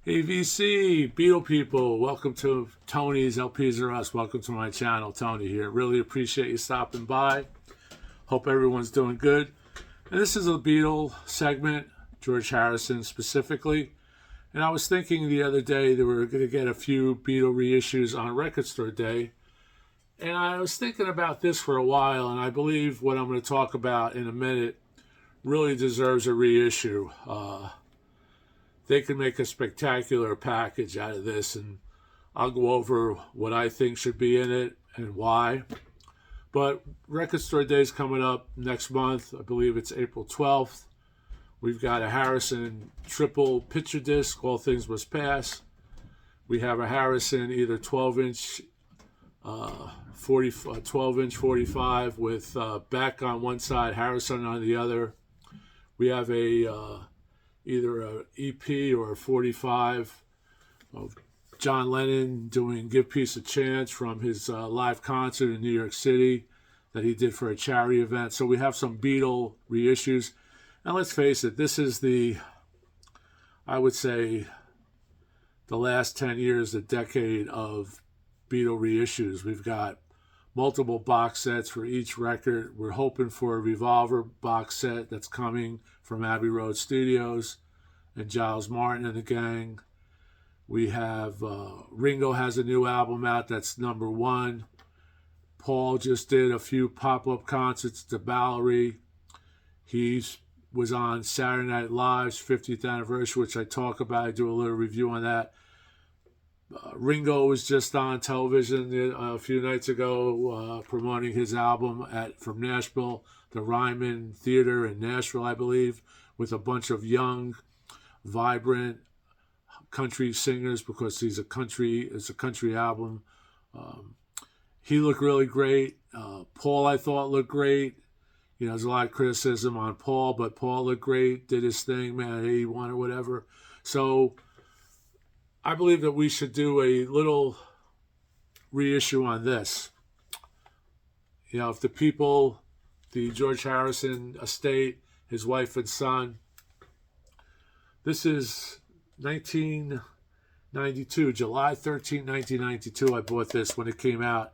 Hey VC, Beetle people, welcome to Tony's LPs Are Us. Welcome to my channel, Tony here. Really appreciate you stopping by. Hope everyone's doing good. And this is a Beatle segment, George Harrison specifically. And I was thinking the other day that we were going to get a few Beatle reissues on Record Store Day. And I was thinking about this for a while, and I believe what I'm going to talk about in a minute really deserves a reissue. They can make a spectacular package out of this, and I'll go over what I think should be in it and why. But Record Store Day is coming up next month. I believe it's April 12th. We've got a Harrison triple picture disc, All Things Must Pass. We have a Harrison either 12-inch 12-inch 45 with Beck on one side, Harrison on the other. We have a either a EP or a 45 of John Lennon doing Give Peace a Chance from his live concert in New York City that he did for a charity event. So we have some Beatle reissues. And let's face it, this is I would say, the last 10 years, the decade of Beatle reissues. We've got multiple box sets for each record. We're hoping for a Revolver box set that's coming from Abbey Road Studios and Giles Martin and the gang. We have Ringo has a new album out that's #1. Paul just did a few pop-up concerts to Bowery. He was on Saturday Night Live's 50th anniversary, which I talk about. I do a little review on that. Ringo was just on television a few nights ago promoting his album from Nashville, the Ryman Theater in Nashville, I believe, with a bunch of young, vibrant country singers because it's a country album. He looked really great. Paul, I thought, looked great. You know, there's a lot of criticism on Paul, but Paul looked great, did his thing, man, at 81 or whatever. So I believe that we should do a little reissue on this. You know, if the people, the George Harrison estate, his wife and son, this is 1992, July 13, 1992, I bought this when it came out.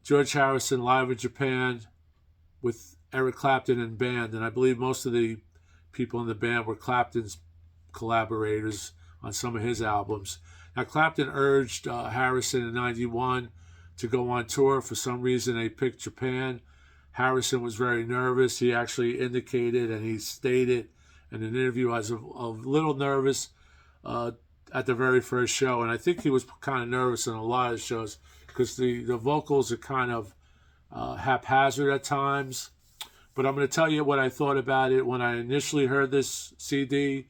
George Harrison live in Japan with Eric Clapton and band, and I believe most of the people in the band were Clapton's collaborators on some of his albums. Now, Clapton urged Harrison in 91 to go on tour. For some reason, they picked Japan. Harrison was very nervous. He actually indicated, and he stated in an interview, I was a little nervous at the very first show. And I think he was kind of nervous in a lot of shows because the vocals are kind of haphazard at times. But I'm going to tell you what I thought about it when I initially heard this CD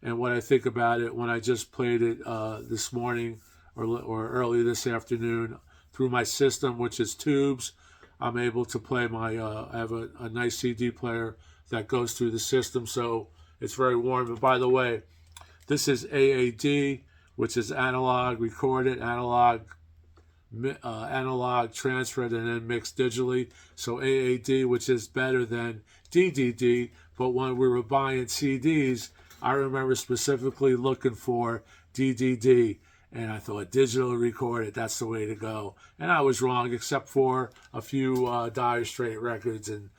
and what I think about it when I just played it this morning or early this afternoon through my system, which is Tubes. I'm able to play I have a nice CD player that goes through the system, so it's very warm. And by the way, this is AAD, which is analog recorded, analog transferred, and then mixed digitally. So AAD, which is better than DDD, but when we were buying CDs, I remember specifically looking for DDD, and I thought digital recorded, that's the way to go. And I was wrong, except for a few Dire Straits records and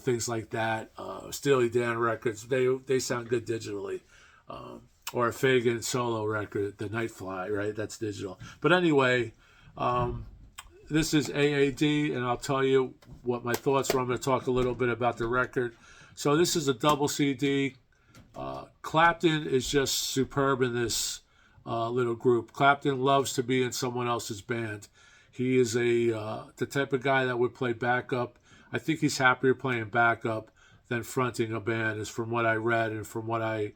things like that. Steely Dan records, they sound good digitally. Or a Fagan solo record, the Nightfly, right? That's digital. But anyway, this is AAD, and I'll tell you what my thoughts were. I'm going to talk a little bit about the record. So this is a double CD. Clapton is just superb in this little group. Clapton loves to be in someone else's band. He is the type of guy that would play backup. I think he's happier playing backup than fronting a band, is from what I read and from what I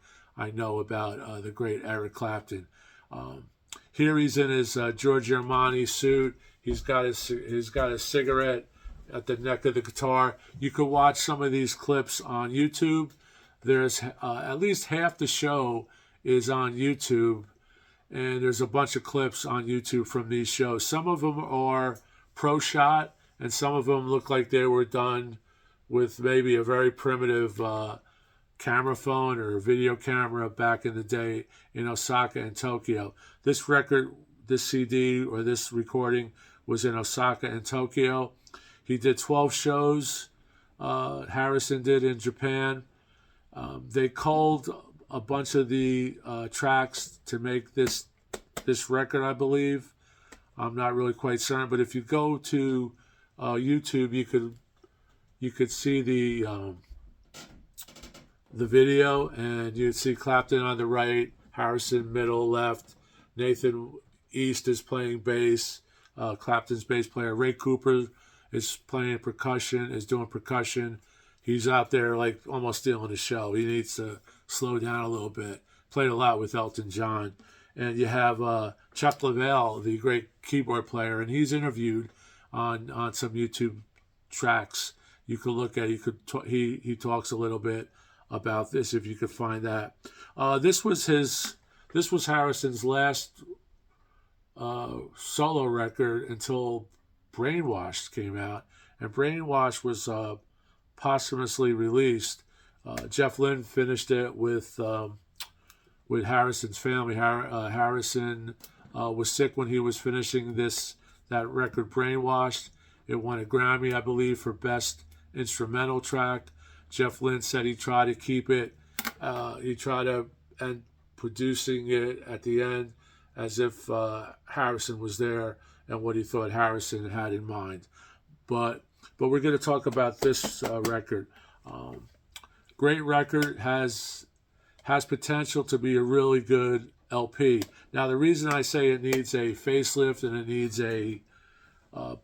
know about the great Eric Clapton. Here he's in his Giorgio Armani suit. He's got a cigarette at the neck of the guitar. You could watch some of these clips on YouTube. There's at least half the show is on YouTube, and there's a bunch of clips on YouTube from these shows. Some of them are pro shot, and some of them look like they were done with maybe a very primitive camera phone or video camera back in the day in Osaka and Tokyo. This record, this CD or this recording was in Osaka and Tokyo. He did 12 shows, Harrison did, in Japan. They culled a bunch of the tracks to make this record, I believe. I'm not really quite certain, but if you go to YouTube, you could see the video, and you'd see Clapton on the right, Harrison middle, left. Nathan East is playing bass, Clapton's bass player. Ray Cooper is playing percussion, is doing percussion. He's out there like almost stealing the show. He needs to slow down a little bit. Played a lot with Elton John. And you have Chuck Leavell, the great keyboard player, and he's interviewed on some YouTube tracks. You could look at. He talks a little bit about this if you could find that. This was Harrison's last solo record until Brainwashed came out, and Brainwashed was posthumously released. Jeff Lynne finished it with Harrison's family. Harrison was sick when he was finishing that record, Brainwashed. It won a Grammy, I believe, for Best Instrumental Track. Jeff Lynne said he tried to keep it. He tried to end producing it at the end as if Harrison was there and what he thought Harrison had in mind. But we're going to talk about this record. Great record, has potential to be a really good LP. Now, the reason I say it needs a facelift and it needs a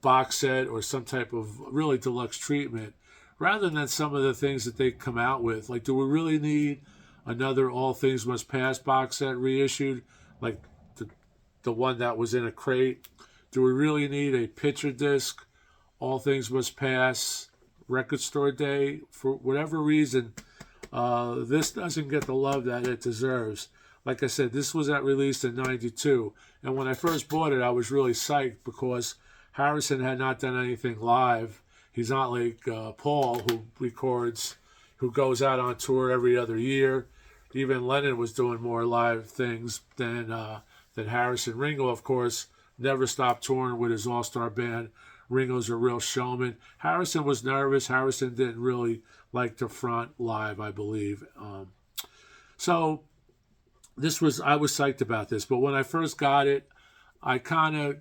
box set or some type of really deluxe treatment, rather than some of the things that they come out with. Like, do we really need another All Things Must Pass box set reissued, like the one that was in a crate? Do we really need a picture disc, All Things Must Pass, Record Store Day? For whatever reason, this doesn't get the love that it deserves. Like I said, this was released in '92, and when I first bought it, I was really psyched because Harrison had not done anything live. He's not like Paul, who goes out on tour every other year. Even Lennon was doing more live things than Harrison. Ringo, of course, never stopped touring with his all-star band. Ringo's a real showman. Harrison was nervous. Harrison didn't really like to front live, I believe. So I was psyched about this. But when I first got it, I kind of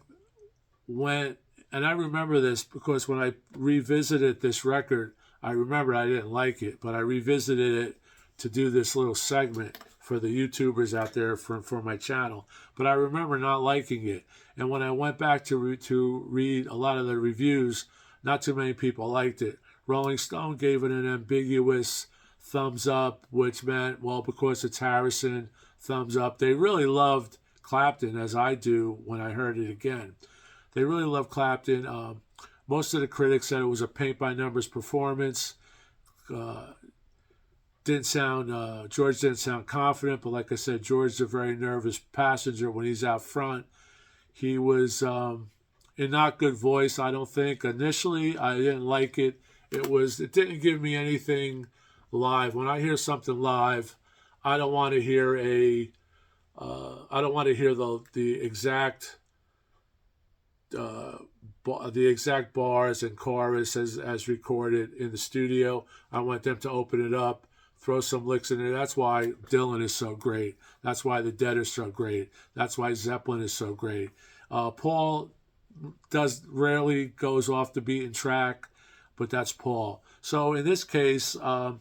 went, and I remember this because when I revisited this record, I remember I didn't like it, but I revisited it to do this little segment for the YouTubers out there for my channel. But I remember not liking it. And when I went back to read a lot of the reviews, not too many people liked it. Rolling Stone gave it an ambiguous thumbs up, which meant, well, because it's Harrison, thumbs up. They really loved Clapton, as I do when I heard it again. They really loved Clapton. Most of the critics said it was a paint-by-numbers performance. George didn't sound confident, but like I said, George's a very nervous passenger when he's out front. He was in not good voice, I don't think. Initially, I didn't like it. It didn't give me anything live. When I hear something live, I don't want to hear the exact bars and chorus as recorded in the studio. I want them to open it up, throw some licks in there. That's why Dylan is so great. That's why the Dead is so great. That's why Zeppelin is so great. Paul rarely goes off the beaten track, but that's Paul. So in this case, I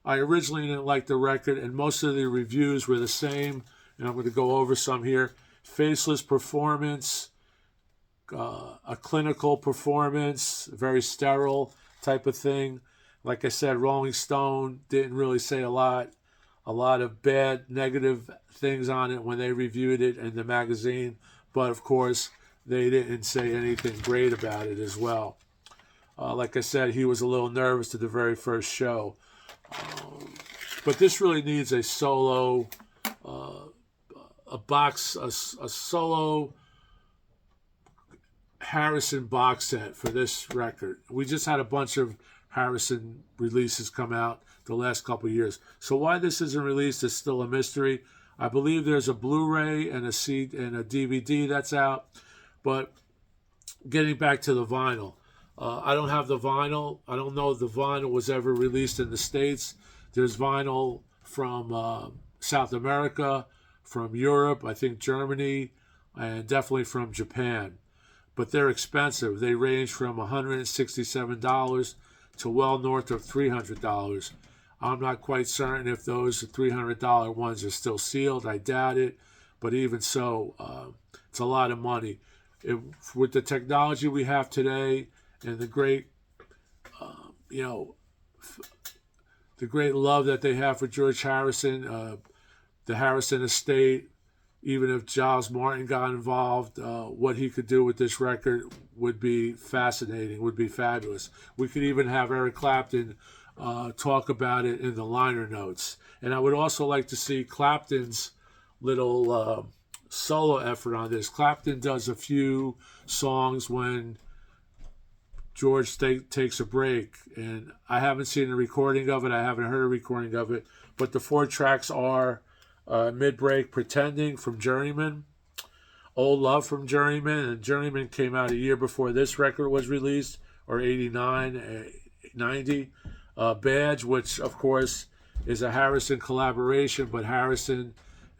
originally didn't like the record, and most of the reviews were the same. And I'm going to go over some here. Faceless performance, a clinical performance, very sterile type of thing. Like I said, Rolling Stone didn't really say a lot of bad, negative things on it when they reviewed it in the magazine. But of course, they didn't say anything great about it as well. Like I said, he was a little nervous to the very first show. But this really needs a solo, a solo Harrison box set for this record. We just had a bunch of Harrison releases come out the last couple of years. So why this isn't released is still a mystery. I believe there's a Blu-ray and a DVD that's out. But getting back to the vinyl, I don't have the vinyl. I don't know if the vinyl was ever released in the States. There's vinyl from South America, from Europe, I think Germany, and definitely from Japan. But they're expensive. They range from $167 to well north of $300. I'm not quite certain if those $300 ones are still sealed. I doubt it. But even so, it's a lot of money. With the technology we have today and the great, the great love that they have for George Harrison, the Harrison estate, even if Giles Martin got involved, what he could do with this record would be fascinating, would be fabulous. We could even have Eric Clapton talk about it in the liner notes. And I would also like to see Clapton's little solo effort on this. Clapton does a few songs when George takes a break, and I haven't seen a recording of it. I haven't heard a recording of it, but the 4 tracks are Mid-Break, Pretending from Journeyman, Old Love from Journeyman, and Journeyman came out a year before this record was released, or 89, 90. Badge, which of course is a Harrison collaboration, but Harrison,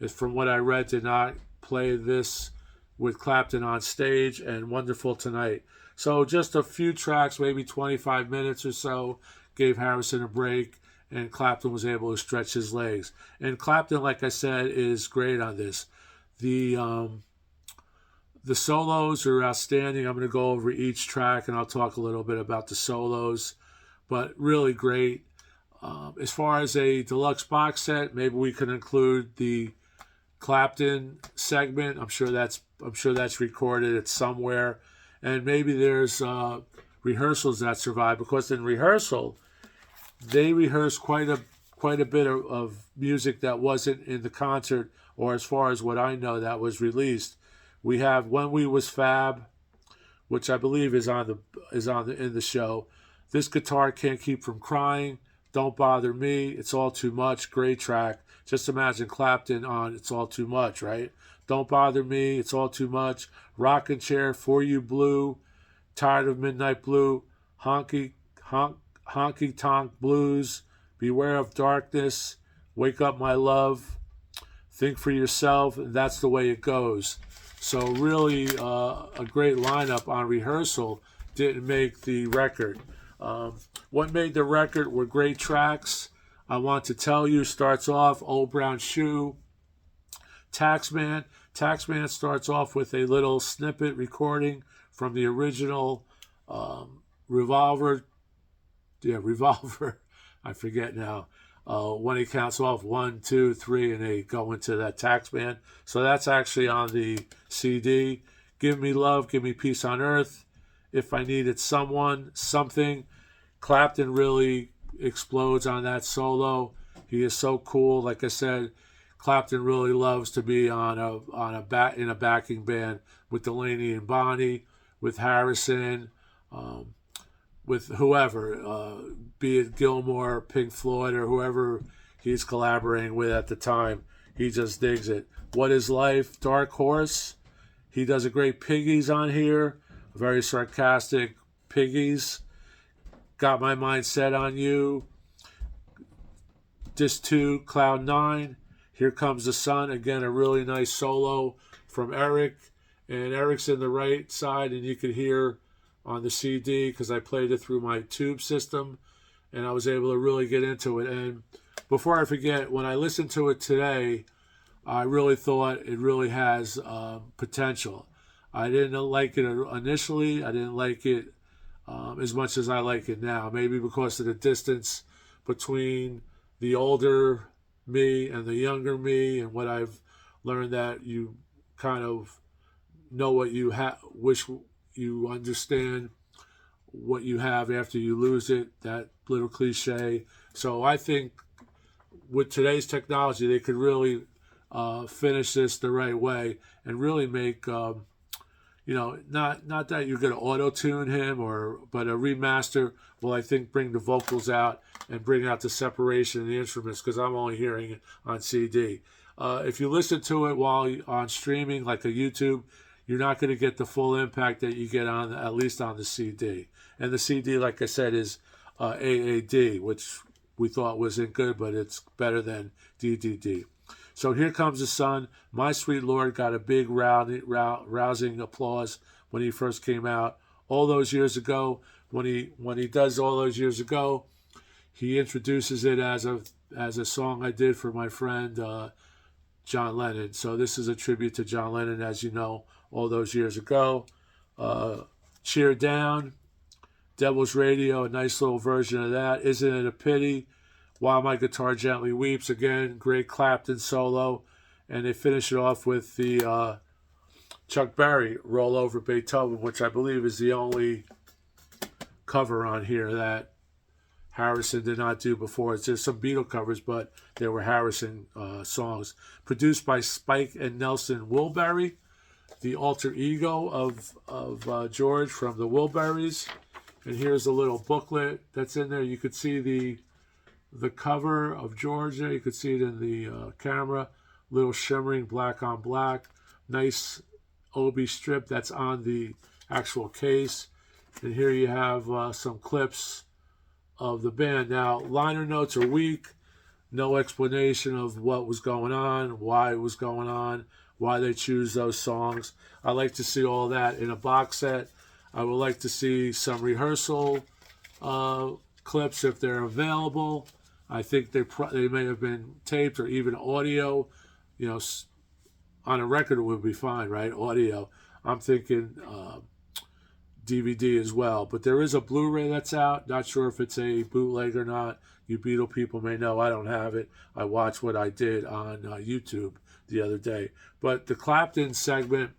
from what I read, did not play this with Clapton on stage, and Wonderful Tonight. So just a few tracks, maybe 25 minutes or so, gave Harrison a break, and Clapton was able to stretch his legs. And Clapton, like I said, is great on this. The solos are outstanding. I'm going to go over each track, and I'll talk a little bit about the solos, but really great. As far as a deluxe box set, maybe we can include the Clapton segment. I'm sure that's recorded. It's somewhere, and maybe there's rehearsals that survive, because in rehearsal they rehearsed quite a bit of music that wasn't in the concert, or as far as what I know, that was released. We have When We Was Fab, which I believe is in the show. This Guitar Can't Keep From Crying, Don't Bother Me, It's All Too Much, great track. Just imagine Clapton on It's All Too Much, right? Don't Bother Me, It's All Too Much, Rockin' Chair, For You Blue, Tired of Midnight Blue, Honky Tonk Blues, Beware of Darkness, Wake Up My Love, Think for Yourself, and That's the Way It Goes. So really a great lineup on rehearsal. Didn't make the record. What made the record were great tracks. I Want to Tell You starts off, Old Brown Shoe, Taxman. Taxman starts off with a little snippet recording from the original Revolver. I forget now. When he counts off 1, 2, 3, and they go into that Taxman. So that's actually on the CD. Give Me Love, Give Me Peace on Earth, If I Needed Someone, Something. Clapton really explodes on that solo. He is so cool. Like I said, Clapton really loves to be in a backing band with Delaney and Bonnie, with Harrison, with whoever, be it Gilmore, Pink Floyd, or whoever he's collaborating with at the time. He just digs it. What Is Life? Dark Horse. He does a great Piggies on here. Very sarcastic Piggies. Got My Mind Set on You. Disc 2, Cloud 9. Here Comes the Sun. Again, a really nice solo from Eric. And Eric's in the right side, and you can hear on the CD, because I played it through my tube system, and I was able to really get into it. And before I forget, when I listened to it today, I really thought it really has potential. I didn't like it initially. I didn't like it as much as I like it now. Maybe because of the distance between the older me and the younger me, and what I've learned, that you kind of know what you wish you understand what you have after you lose it, that little cliche. So I think with today's technology, they could really finish this the right way and really make not that you're going to auto-tune him, but a remaster will, I think, bring the vocals out and bring out the separation of the instruments, because I'm only hearing it on CD. If you listen to it while on streaming, like a YouTube, you're not going to get the full impact that you get on, at least on the CD. And the CD, like I said, is AAD, which we thought wasn't good, but it's better than DDD. So Here Comes the Sun, My Sweet Lord, got a big rousing applause when he first came out all those years ago. When he does all those years ago, he introduces it as a song I did for my friend John Lennon. So this is a tribute to John Lennon, as you know, all those years ago. Cheer Down, Devil's Radio, a nice little version of that. Isn't It a Pity? While My Guitar Gently Weeps, again, great Clapton solo. And they finish it off with the Chuck Berry, Roll Over Beethoven, which I believe is the only cover on here that Harrison did not do before. There's some Beatle covers, but they were Harrison songs. Produced by Spike and Nelson Wilbury, the alter ego of George from the Wilburys. And here's a little booklet that's in there. You could see the cover of Georgia. You could see it in the camera. Little shimmering black on black. Nice Obi strip that's on the actual case. And here you have some clips of the band. Now, liner notes are weak. No explanation of what was going on, why it was going on, why they choose those songs. I like to see all that in a box set. I would like to see some rehearsal clips if they're available. I think they may have been taped or even audio. On a record it would be fine, right? Audio. I'm thinking DVD as well. But there is a Blu-ray that's out. Not sure if it's a bootleg or not. You Beatle people may know. I don't have it. I watched what I did on YouTube the other day. But the Clapton segment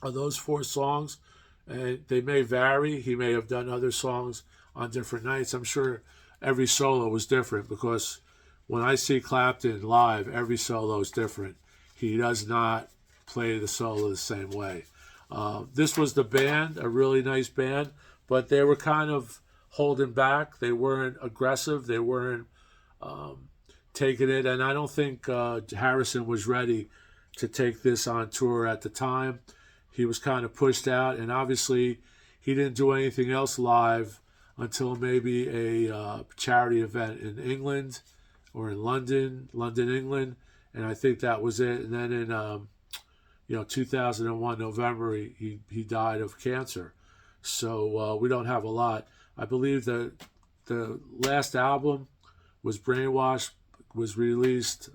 are those 4 songs. And they may vary. He may have done other songs on different nights. I'm sure every solo was different, because when I see Clapton live, every solo is different. He does not play the solo the same way. This was the band, a really nice band, but they were kind of holding back. They weren't aggressive. They weren't taking it. And I don't think Harrison was ready to take this on tour at the time. He was kind of pushed out, and obviously he didn't do anything else live until maybe a charity event in England or in London, England, and I think that was it. And then in 2001 November, he died of cancer. So we don't have a lot. I believe that the last album was Brainwash, was released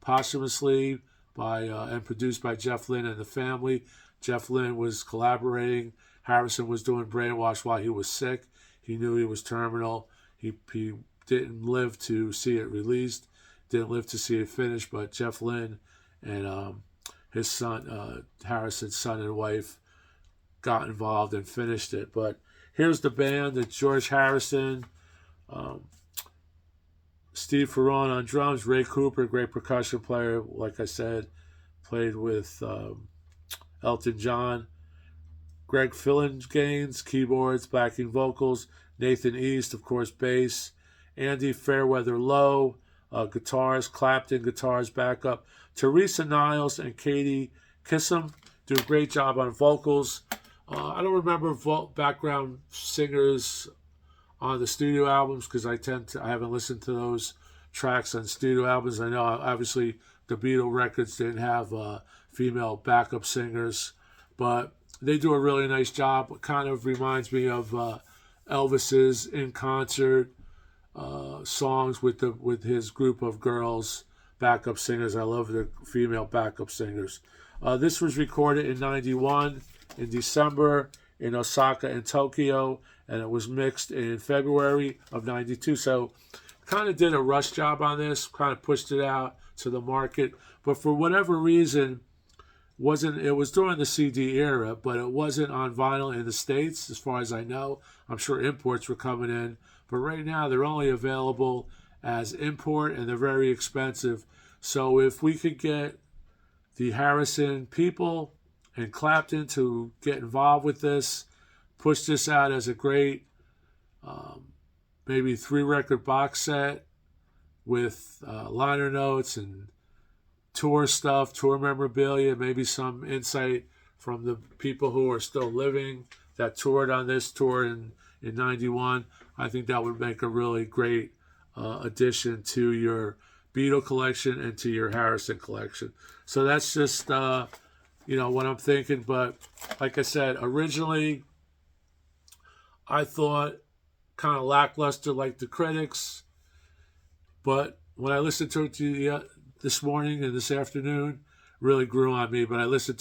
posthumously by and produced by Jeff Lynne and the family. Jeff Lynne was collaborating. Harrison was doing Brainwash while he was sick. He knew he was terminal. He didn't live to see it released, didn't live to see it finished, but Jeff Lynne and his son, Harrison's son and wife, got involved and finished it. But here's the band. It's George Harrison, Steve Ferrone on drums, Ray Cooper, great percussion player, like I said, played with Elton John, Greg Fillinganes, keyboards, backing vocals, Nathan East, of course, bass, Andy Fairweather Lowe, guitars, Clapton guitars, backup, Teresa Niles and Katie Kissam do a great job on vocals. I don't remember background singers on the studio albums, because I haven't listened to those tracks on studio albums. I know obviously the Beatle records didn't have female backup singers, but they do a really nice job. It kind of reminds me of Elvis's in concert songs with his group of girls, backup singers. I love the female backup singers. This was recorded in '91 in December in Osaka and Tokyo, and it was mixed in February of '92. So kind of did a rush job on this, kind of pushed it out to the market, but for whatever reason, it was during the CD era, but it wasn't on vinyl in the States, as far as I know. I'm sure imports were coming in, but right now they're only available as import, and they're very expensive. So if we could get the Harrison people and Clapton to get involved with this, push this out as a great maybe 3-record box set with liner notes and tour stuff, tour memorabilia, maybe some insight from the people who are still living that toured on this tour in 91. I think that would make a really great addition to your Beatle collection and to your Harrison collection. So that's just, what I'm thinking. But like I said, originally, I thought kind of lackluster like the critics. But when I listened to it this morning and this afternoon, really grew on me. But I listened